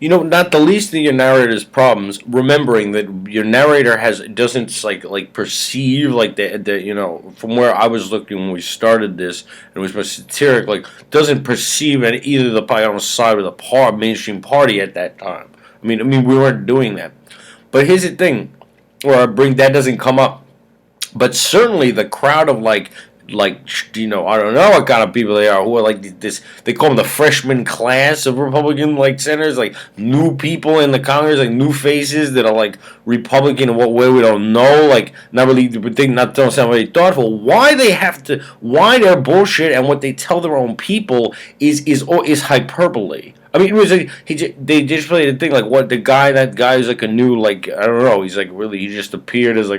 not the least of your narrator's problems. Remembering that your narrator doesn't like perceive like the from where I was looking when we started this, and it was my satiric, like doesn't perceive either the party on the side of the mainstream party at that time. I mean, we weren't doing that. But here's the thing, that doesn't come up. But certainly the crowd of I don't know what kind of people they are who are like this. They call them the freshman class of Republican senators, like new people in the Congress, like new faces that are like Republican in what way we don't know, like not really don't sound really thoughtful. Why their bullshit and what they tell their own people is hyperbole. I mean, it was they just played the thing like that guy is like a new I don't know, he's like really he just appeared as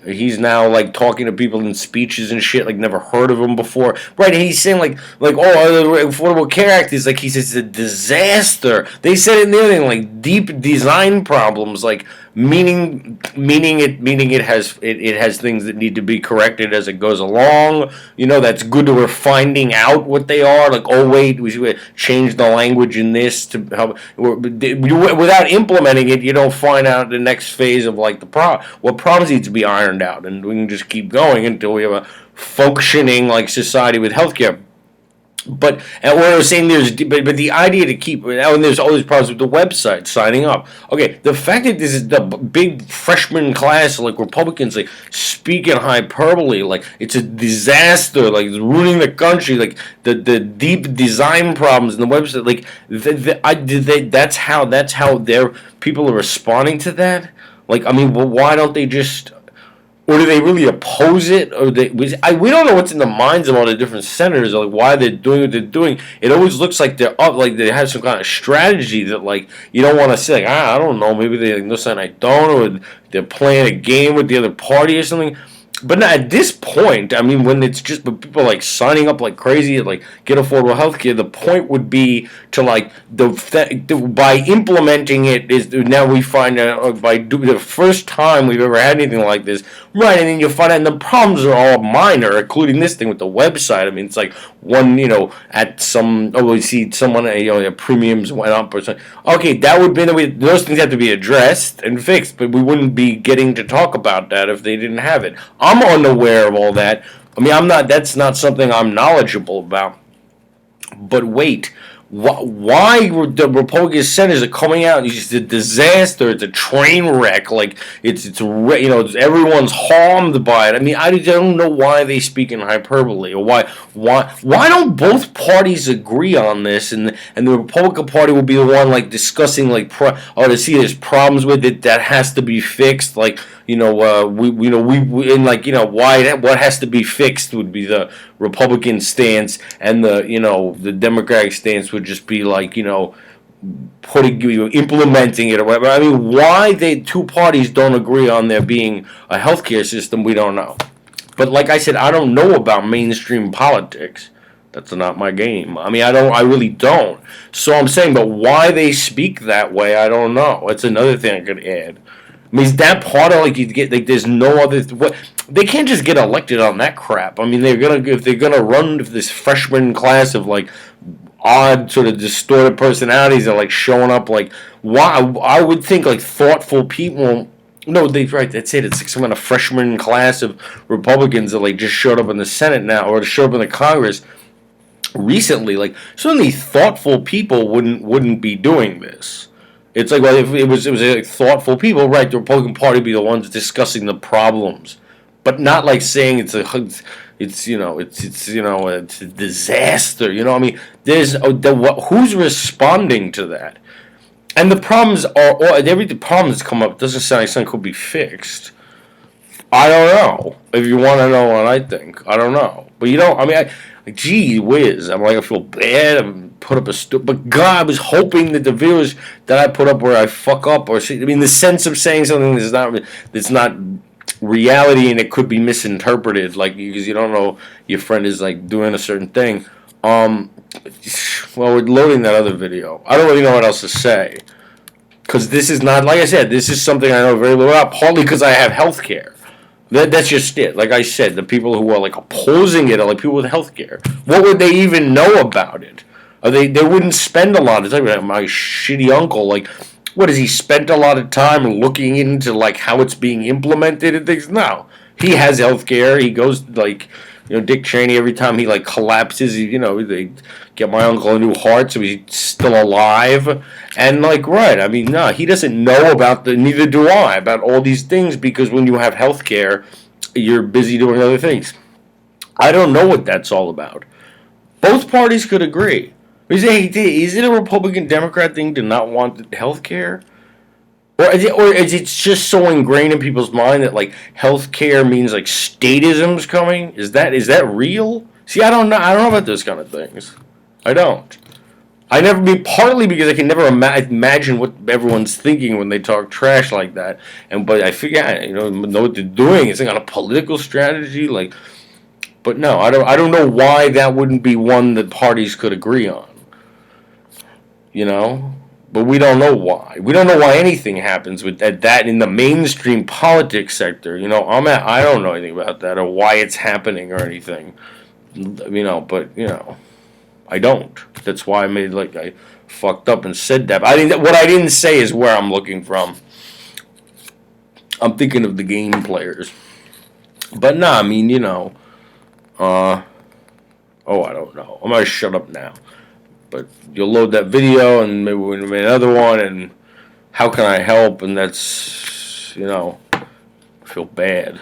he's now like talking to people in speeches and shit, like never heard of him before. Right, and he's saying the Affordable Care Act is he says it's a disaster. They said in there like deep design problems, like meaning it has things that need to be corrected as it goes along. That's good that we're finding out what they are. Like, oh wait, we should change the language in this to help. Without implementing it, you don't find out the next phase of what problems need to be ironed out, and we can just keep going until we have a functioning society with healthcare. But and what I was saying but the idea to keep and there's all these problems with the website signing up. Okay, the fact that this is the big freshman class Republicans speaking hyperbole, it's a disaster, it's ruining the country, the deep design problems in the website, that's how their people are responding to that. Why don't they just? Or do they really oppose it? Or we don't know what's in the minds of all the different senators, or why they're doing what they're doing. It always looks like they're up, they have some kind of strategy that you don't want to say. I don't know, maybe they know something I don't, or they're playing a game with the other party or something. But not at this point. I mean, when it's just people signing up like crazy, get affordable health care, the point would be to by implementing it is now we find out by doing the first time we've ever had anything like this, right? And then you find out and the problems are all minor, including this thing with the website. I mean, it's one at some we see someone their premiums went up or something. Okay, that would be those things have to be addressed and fixed, but we wouldn't be getting to talk about that if they didn't have it. I'm unaware of all that. I mean, I'm not. That's not something I'm knowledgeable about. But wait, why the Republican senators are coming out? It's a disaster. It's a train wreck. Everyone's harmed by it. I mean, I don't know why they speak in hyperbole, or why don't both parties agree on this? And the Republican Party will be the one discussing to see there's problems with it that has to be fixed. What has to be fixed would be the Republican stance, and the Democratic stance would just be implementing it or whatever. I mean, why the two parties don't agree on there being a healthcare system, we don't know. But like I said, I don't know about mainstream politics. That's not my game. I mean, I really don't. So I'm saying, but why they speak that way, I don't know. That's another thing I could add. I mean, is that part of you get there's no other they can't just get elected on that crap. I mean, if they're gonna run this freshman class of odd sort of distorted personalities that showing up why I would think thoughtful people. No, that's it. It's some kind of freshman class of Republicans that just showed up in the Senate now or showed up in the Congress recently. Certainly thoughtful people wouldn't be doing this. It's if it was thoughtful people, right? The Republican Party would be the ones discussing the problems, but not saying it's a disaster. I mean, who's responding to that? And the problems every problem that's come up doesn't sound like something could be fixed. I don't know. If you want to know what I think, I don't know. But I mean, gee whiz, I feel bad. I'm put up but God, I was hoping that the videos that I put up where I fuck up the sense of saying something that's not reality and it could be misinterpreted, because you don't know your friend is doing a certain thing. Well, we're loading that other video. I don't really know what else to say, because this is not, like I said, this is something I know very little about, partly because I have health care. That's just it. Like I said, the people who are opposing it are people with health care. What would they even know about it? Or they wouldn't spend a lot of time. Like my shitty uncle, like, what has he spent a lot of time looking into like how it's being implemented and things? No, he has health care. He goes like, Dick Cheney, every time he like collapses, they get my uncle a new heart so he's still alive. And like, right, I mean, no, he doesn't know about neither do I, about all these things, because when you have health care, you're busy doing other things. I don't know what that's all about. Both parties could agree. Is it a Republican Democrat thing to not want health care? Or is it just so ingrained in people's mind that like healthcare means like statism's coming? Is that real? See, I don't know. I don't know about those kind of things. I don't. I never be partly because I can never imagine what everyone's thinking when they talk trash like that. But I figure know what they're doing. It's like on a political strategy, like. But no, I don't know why that wouldn't be one that parties could agree on. You know. But we don't know why. We don't know why anything happens with that in the mainstream politics sector. I don't know anything about that or why it's happening or anything. But I don't. That's why I fucked up and said that. But I think that what I didn't say is where I'm looking from. I'm thinking of the game players. But no, I mean, I don't know. I'm gonna shut up now. But you'll load that video and maybe we'll make another one, and how can I help? And that's, I feel bad.